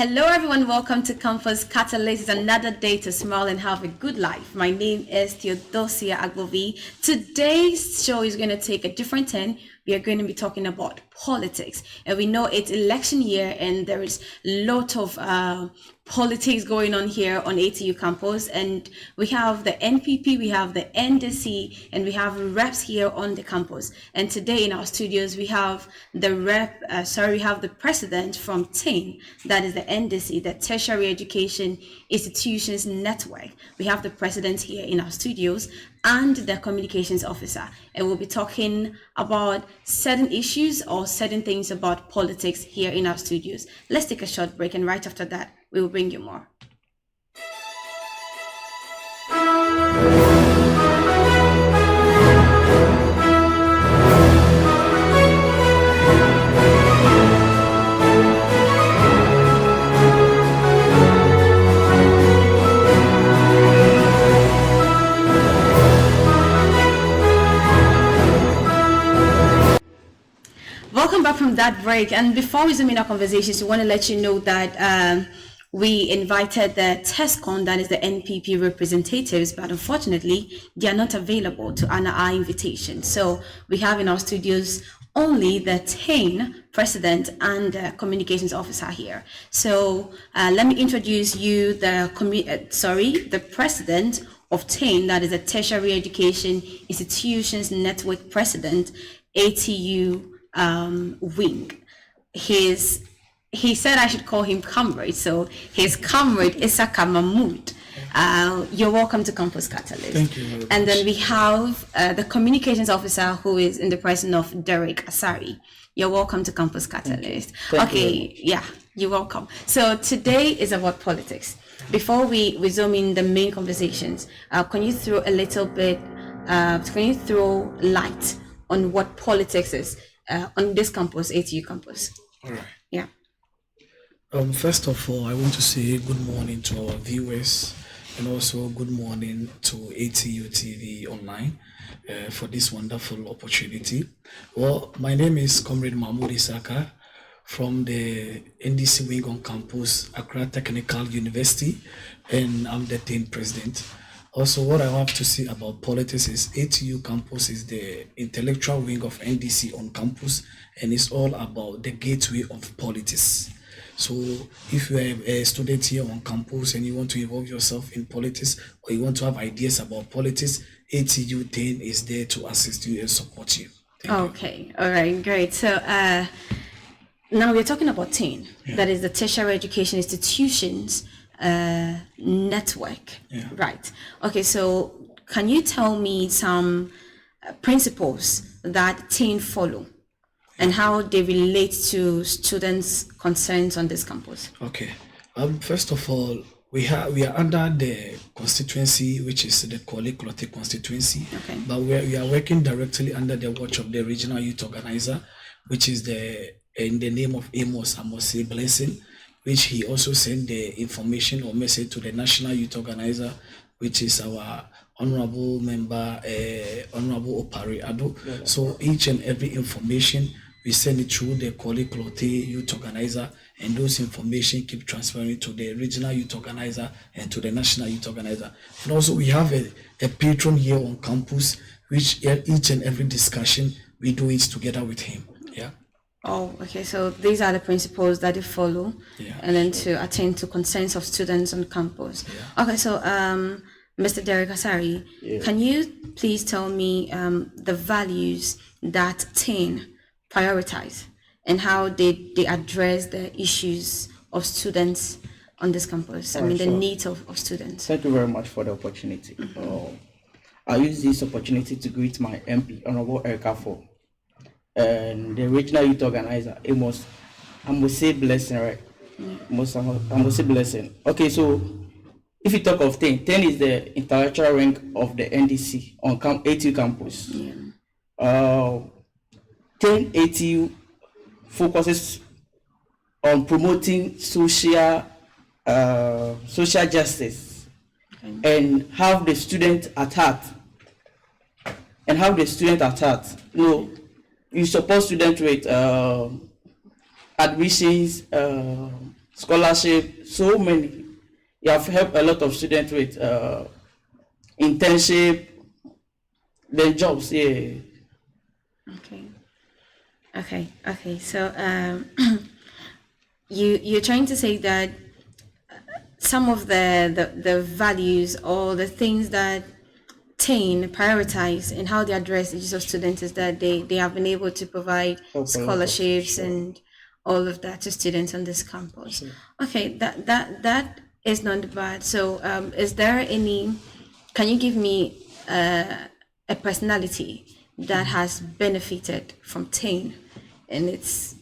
Hello everyone, welcome to Campus Catalyst. It's another day to smile and have a good life. My name is Theodosia Agbovi. Today's show is going to take a different turn. We are going to be talking about politics. And we know it's election year and there is a lot of politics going on here on ATU campus. And we have the NPP, we have the NDC, and we have reps here on the campus. And today in our studios, we have we have the president from TAIN, that is the NDC, the Tertiary Education Institutions Network. We have the president here in our studios and the communications officer, and we'll be talking about certain issues or certain things about politics here in our studios. Let's take a short break, and right after that, we will bring you more. Welcome back from that break. And before we zoom in our conversations, we want to let you know that we invited the TESCON, that is the NPP representatives, but unfortunately, they are not available to honor our invitation. So we have in our studios only the TAIN president and the communications officer here. So let me introduce you the president of TAIN, that is the Tertiary Education Institutions Network president, ATU wing. He said I should call him comrade, so his comrade Isaka Mahmood. You're welcome to Campus Catalyst. Thank you very much. And then we have the communications officer, who is in the person of Derek Asari. You're welcome to Campus Catalyst. You're welcome. So today is about politics. Before we zoom in the main conversations, can you throw light on what politics is on this campus, ATU campus? All right. Yeah. First of all, I want to say good morning to our viewers and also good morning to ATU TV online for this wonderful opportunity. Well, my name is Comrade Mahmoud Isaka from the NDC wing on campus, Accra Technical University, and I'm the TAIN president. Also, what I have to say about politics is ATU campus is the intellectual wing of NDC on campus, and it's all about the gateway of politics. So if you are a student here on campus and you want to involve yourself in politics, or you want to have ideas about politics, ATU TAIN is there to assist you and support you. Okay, all right, great. So now we're talking about TAIN, that is the Tertiary Education Institutions network, right? Okay, so can you tell me some principles that TAIN follow and how they relate to students' concerns on this campus? Okay. First of all, we are under the constituency, which is the Korle-Klottey constituency. Okay. But we are working directly under the watch of the regional youth organizer, which is in the name of Amos Amose Blessing, which he also sent the information or message to the national youth organizer, which is our honorable member, Honorable Opari Ado. Yeah. So each and every information, we send it through the Korle-Klottey youth organizer, and those information keep transferring to the regional youth organizer and to the national youth organizer. And also we have a patron here on campus, which each and every discussion, we do it together with him. Yeah. Oh, okay. So these are the principles that you follow, and then to attend to concerns of students on campus. Yeah. Okay. So, Mr. Derek Asari, can you please tell me the values that TAIN prioritize and how they address the issues of students on this campus? The needs of students. Thank you very much for the opportunity. Mm-hmm. I use this opportunity to greet my MP, Honorable Erica Fo, and the regional youth organizer, Amos Amose Blessing, right? Amose Blessing. Okay, so if you talk of TAIN is the intellectual wing of the NDC on ATU campus. TAIN ATU focuses on promoting social justice and have the student at heart. You support students with admissions, scholarship, so many. You have helped a lot of students with internship, then jobs. Yeah. Okay. So you're trying to say that some of the values or the things that TAIN prioritize in how they address issues of students is that they have been able to provide scholarships and all of that to students on this campus. Okay, that is not bad. So is there any, can you give me a personality that has benefited from TAIN and it's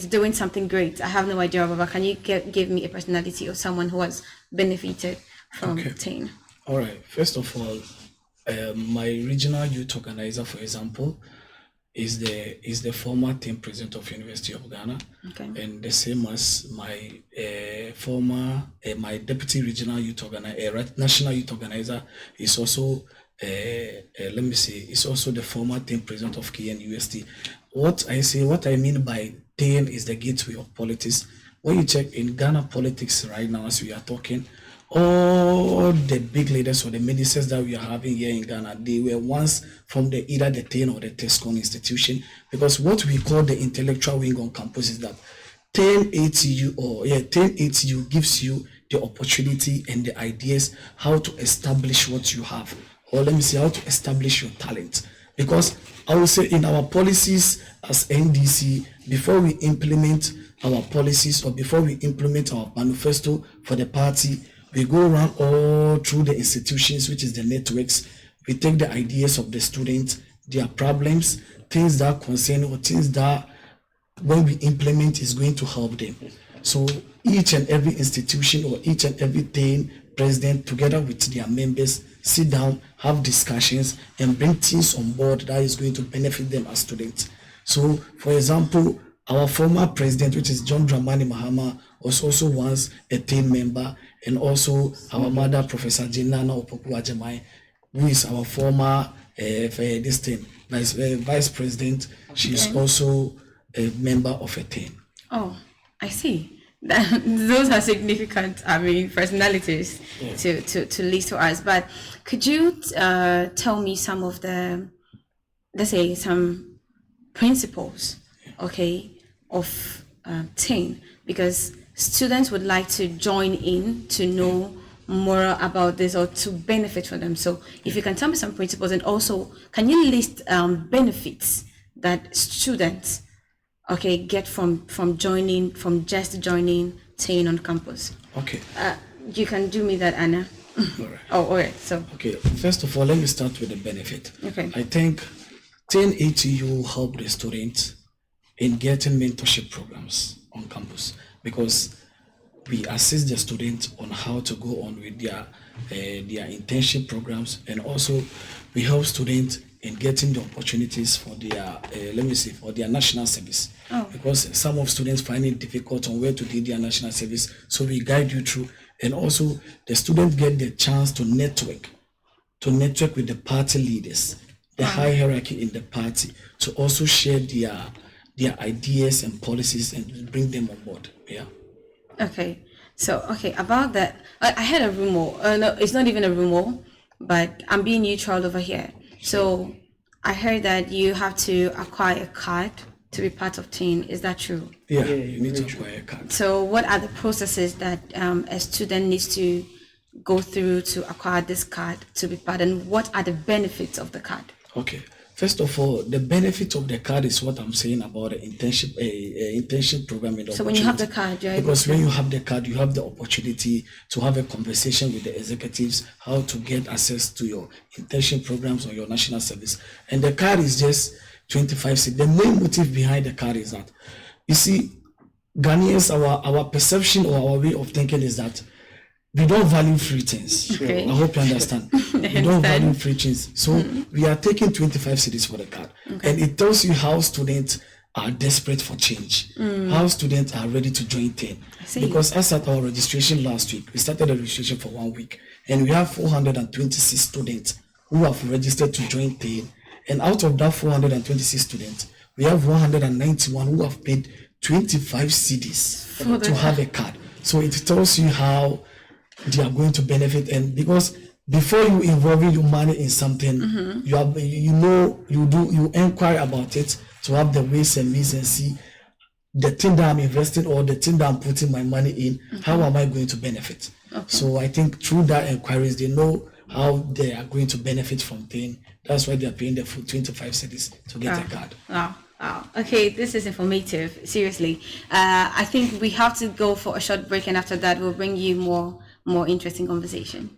doing something great? I have no idea, but can you give me a personality or someone who has benefited from TAIN? All right. First of all, my regional youth organizer, for example, is the former TAIN president of University of Ghana, and the same as my former my deputy regional youth organizer, national youth organizer, is also is also the former TAIN president of KNUST. What I mean by TAIN is the gateway of politics. When you check in Ghana politics right now, as we are talking, all the big leaders or the ministers that we are having here in Ghana, they were once from either the TAIN or the TESCON institution, because what we call the intellectual wing on campus is that TAIN ATU gives you the opportunity and the ideas how to establish what you have, or let me say how to establish your talent. Because I will say in our policies as NDC, before we implement our policies or before we implement our manifesto for the party, we go around all through the institutions, which is the networks. We take the ideas of the students, their problems, things that concern or things that when we implement is going to help them. So each and every institution or each and every TAIN president, together with their members, sit down, have discussions, and bring things on board that is going to benefit them as students. So, for example, our former president, which is John Dramani Mahama, was also once a TAIN member, and also our mother, Professor Jinana Opoku Ajamai, who is our former vice president. She is also a member of a TAIN. Oh, I see. Those are significant, personalities to list to us. But could you tell me some of the, let's say, some principles, of TAIN? Because students would like to join in to know more about this or to benefit from them. So if you can tell me some principles, and also can you list benefits that students get from just joining TAIN on campus? You can do me that, Anna. All right. All right. So first of all, let me start with the benefit. I think TAIN ATU help the students in getting mentorship programs on campus, because we assist the students on how to go on with their internship programs, and also we help students in getting the opportunities for their for their national service, because some of students find it difficult on where to do their national service, so we guide you through. And also the students get the chance to network with the party leaders, the high hierarchy in the party, to also share their ideas and policies and bring them on board. So about that, I had a rumor. No, it's not even a rumor, but I'm being neutral over here. So I heard that you have to acquire a card to be part of TAIN. Is that true? Yeah, you need to acquire a card. So what are the processes that a student needs to go through to acquire this card to be part, and what are the benefits of the card? First of all, the benefit of the card is what I'm saying about the internship program. So when you have the card, because when you have the card, you have the opportunity to have a conversation with the executives, how to get access to your internship programs or your national service. And the card is just 25 cedis. The main motive behind the card is that, you see, Ghanaians, our perception or our way of thinking is that we don't value free things. I hope you understand. We don't value free things. So we are taking 25 cedis for the card. And it tells you how students are desperate for change, how students are ready to join TAIN. Because as at our registration last week, we started the registration for 1 week, and we have 426 students who have registered to join TAIN. And out of that 426 students, we have 191 who have paid 25 cedis to have a card. So it tells you how they are going to benefit, and because before you involving your money in something, you inquire about it to have the ways and means and see the thing that I'm investing or the thing that I'm putting my money in, how am I going to benefit? So I think through that inquiries, they know how they are going to benefit from thing. That's why they're paying the full 25 cedis to get a card. Wow. Okay, this is informative. Seriously. I think we have to go for a short break, and after that we'll bring you more interesting conversation.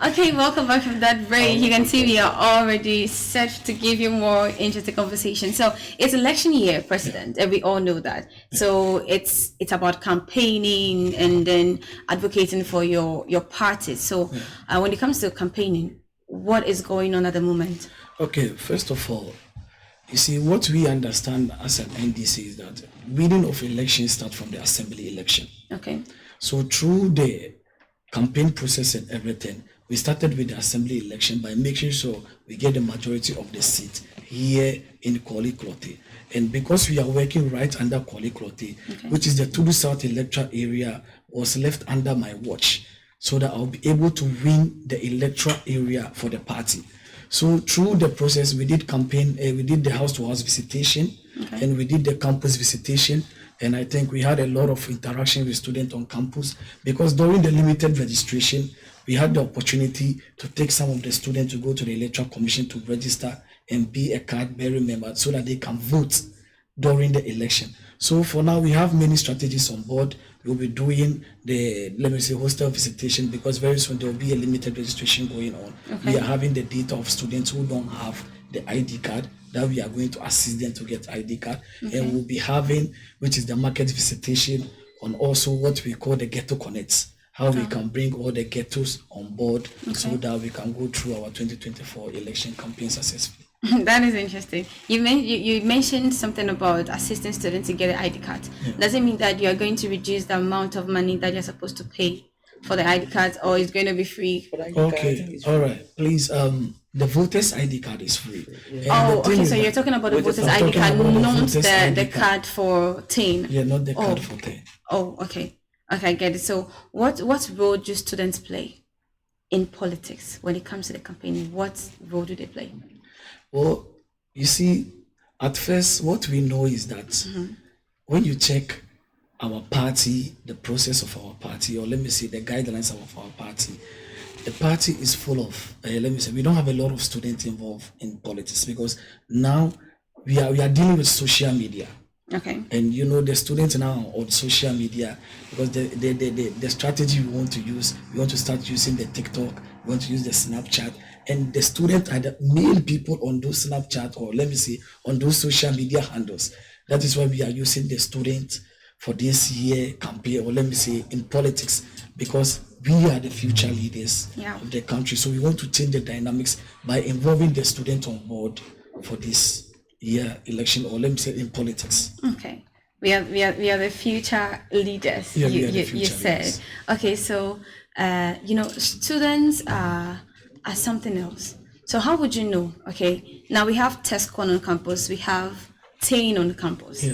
Okay, welcome back from that break. You can see we are already set to give you more interesting conversation. So it's election year, President, and we all know that. So it's about campaigning and then advocating for your party. So when it comes to campaigning, what is going on at the moment? Okay, first of all, you see, what we understand as an NDC is that winning of elections start from the assembly election. Okay. So through the campaign process and everything, we started with the assembly election by making sure we get the majority of the seats here in Kwali Klote. And because we are working right under Kwali Klote, which is the Tudu South electoral area, was left under my watch, so that I'll be able to win the electoral area for the party. So through the process, we did campaign, we did the house-to-house visitation, and we did the campus visitation. And I think we had a lot of interaction with students on campus, because during the limited registration, we had the opportunity to take some of the students to go to the Electoral Commission to register and be a card-bearing member so that they can vote during the election. So for now, we have many strategies on board. We'll be doing the, hostel visitation, because very soon there will be a limited registration going on. We are having the data of students who don't have the ID card, that we are going to assist them to get ID card. And we'll be having, which is the market visitation, on also what we call the Ghetto Connects, how we can bring all the ghettos on board so that we can go through our 2024 election campaign successfully. That is interesting. You mentioned something about assisting students to get an ID card. Does it mean that you are going to reduce the amount of money that you're supposed to pay for the ID cards, or it's going to be free? Okay, all right. Please, the voters' ID card is free. So you're talking about the voters' ID card, not the card for 10. Yeah, not the card for 10. Oh, okay. Okay, I get it. So what role do students play in politics when it comes to the campaigning? What role do they play? Well, you see, at first, what we know is that when you check our party, the process of our party, or let me say the guidelines of our party, the party is full of, we don't have a lot of students involved in politics, because now we are dealing with social media. Okay. And the students now on social media, because the strategy we want to use, we want to start using the TikTok, we want to use the Snapchat, and the students are the main people on those Snapchat, or let me say on those social media handles. That is why we are using the students for this year campaign, or let me say in politics, because we are the future leaders of the country. So we want to change the dynamics by involving the students on board for this election, or let me say in politics. Okay, we are the future leaders. You said leaders. Okay, so students are something else. So how would you know? Okay, now we have TESCON on campus, we have TAIN on campus.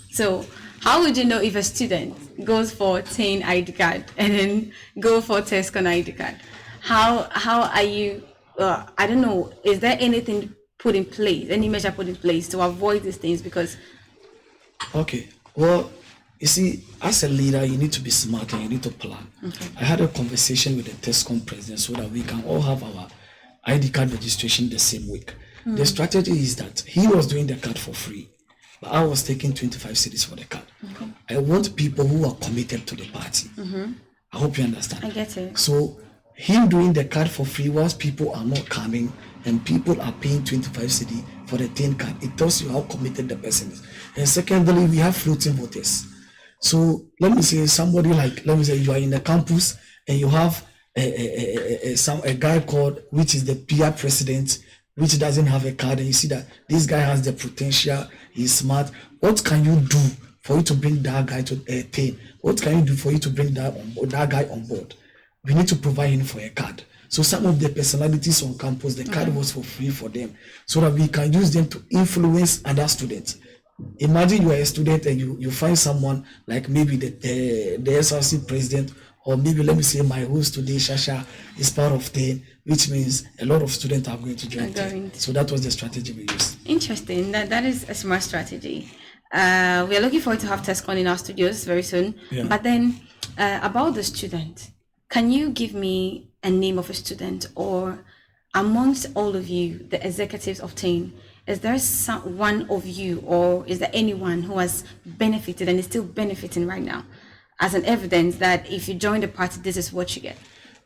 So how would you know if a student goes for TAIN ID card and then go for TESCON ID card? How are you? I don't know. Is there anything put in place, any measure put in place to avoid these things? Because okay, well, you see, as a leader, you need to be smart and you need to plan. I had a conversation with the TESCOM president so that we can all have our ID card registration the same week. The strategy is that he was doing the card for free, but I was taking 25 cities for the card. I want people who are committed to the party. I hope you understand. I get it. So him doing the card for free whilst people are not coming and people are paying 25 cedi for the 10 card, it tells you how committed the person is. And secondly, we have floating voters. So let me say somebody like, let me say you are in the campus and you have a guy called, which is the PR president, which doesn't have a card, and you see that this guy has the potential, he's smart. What can you do for you to bring that guy to a team? What can you do for you to bring that guy on board? We need to provide him for a card. So some of the personalities on campus, the card was for free for them, so that we can use them to influence other students. Imagine you are a student and you find someone like maybe the SRC president, or maybe let me say my host today, Shasha, is part of 10, which means a lot of students are going to join 10. So that was the strategy we used. Interesting. That is a smart strategy. We are looking forward to have TESCON in our studios very soon. Yeah. But then about the student, can you give me a name of a student, or amongst all of you, the executives of 10, is there one of you, or is there anyone who has benefited and is still benefiting right now as an evidence that if you join the party, this is what you get?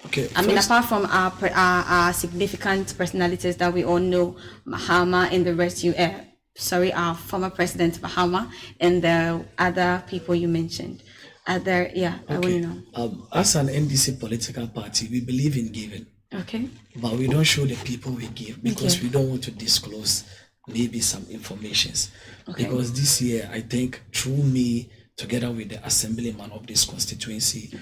Okay. I mean, apart from our significant personalities that we all know, Mahama and the rest, our former president Mahama and the other people you mentioned. I want to know. As an NDC political party, we believe in giving. Okay. But we don't show the people we give because we don't want to disclose maybe some informations. Okay. Because this year, I think through me, together with the assemblyman of this constituency,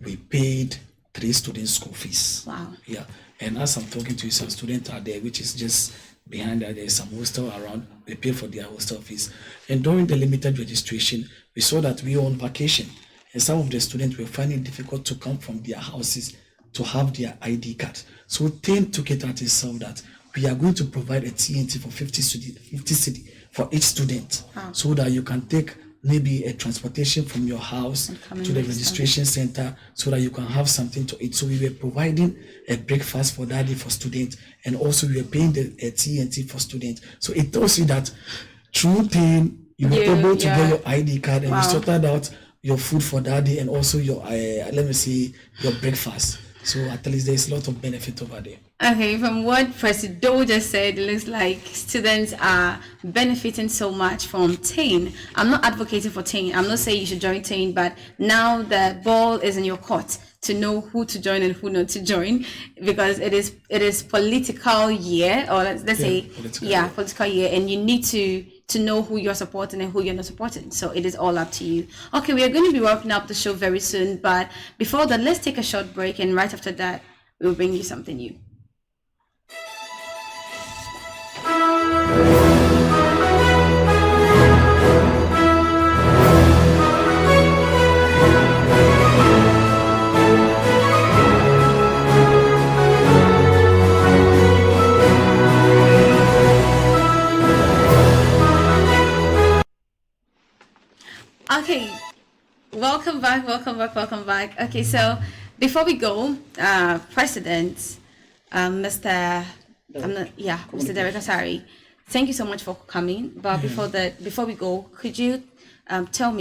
we paid 3 students' school fees. Wow. Yeah. And as I'm talking to you, some students are there, which is just behind that. There's some hostel around. We pay for their hostel fees. And during the limited registration, we saw that we were on vacation. And some of the students were finding it difficult to come from their houses to have their ID card. So 10 took it at itself that we are going to provide a TNT for 50 cedi for each student, so that you can take maybe a transportation from your house to the registration center, so that you can have something to eat. So we were providing a breakfast for that day for students, and also we were paying the TNT for students. So it tells you that through 10, you were able to get your ID card, and you sorted out your food for that day, and also your your breakfast. So at least there's a lot of benefit over there. Okay, from what Presido just said, it looks like students are benefiting so much from 10. I'm not advocating for 10. I'm not saying you should join 10, but now the ball is in your court to know who to join and who not to join, because it is political year, or let's say political year, and you need to know who you're supporting and who you're not supporting. So it is all up to you. Okay, we are going to be wrapping up the show very soon, but before that, let's take a short break, and right after that, we'll bring you something new. Okay, welcome back. Okay, so before we go, President, Mr. Derek Asari, thank you so much for coming. But before we go, could you tell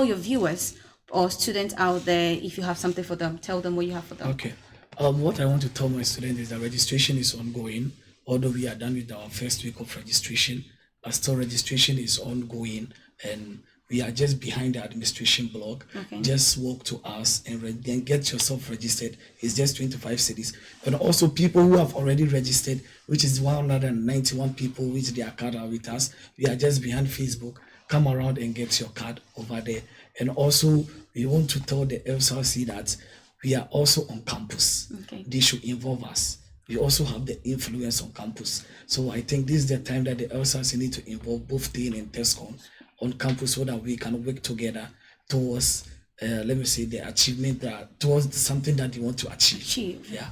your viewers or students out there, if you have something for them, tell them what you have for them. Okay. What I want to tell my students is that registration is ongoing. Although we are done with our first week of registration, still registration is ongoing, and we are just behind the administration block. Okay. Just walk to us and then get yourself registered. It's just 25 cities. And also people who have already registered, which is 191 people, which their card are with us. We are just behind Facebook. Come around and get your card over there. And also we want to tell the FSRC that we are also on campus. Okay. They should involve us. We also have the influence on campus. So I think this is the time that the FSRC need to involve both TEN and TESCON on campus, so that we can work together towards, the achievement towards something that you want to achieve. Yeah.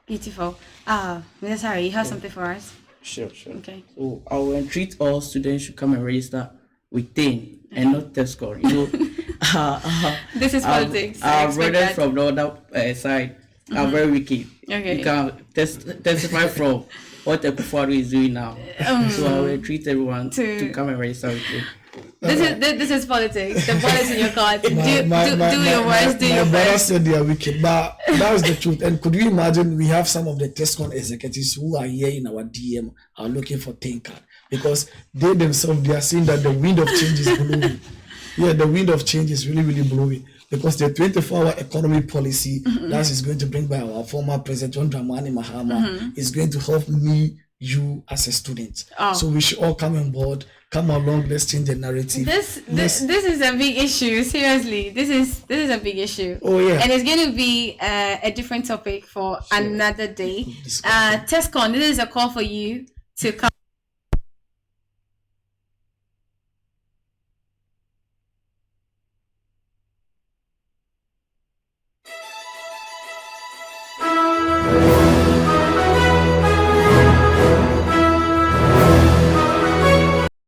Beautiful. Mr. Harry, you have something for us? Sure. Okay. So I will entreat all students should come and register with 10 and not TESCON. This is politics. Our brothers from the other side are very wicked. Okay. You can testify from what Ekufuado is doing now. So I will treat everyone to come and register with you. This is politics. The ball is in your court. Do your worst. Do my your brother best. said they are wicked, but that's the truth. And could you imagine we have some of the TESCON executives who are here in our DM are looking for tin card because they themselves they are saying that the wind of change is blowing. Yeah, the wind of change is really, really blowing because the 24-hour economy policy that is going to bring by our former president John Dramani Mahama is going to help me, you as a student. So we should all come on board, come along, let's change the narrative. This is a big issue. Seriously, this is a big issue. Oh yeah, and it's going to be a different topic for another day. TESCON, this is a call for you to come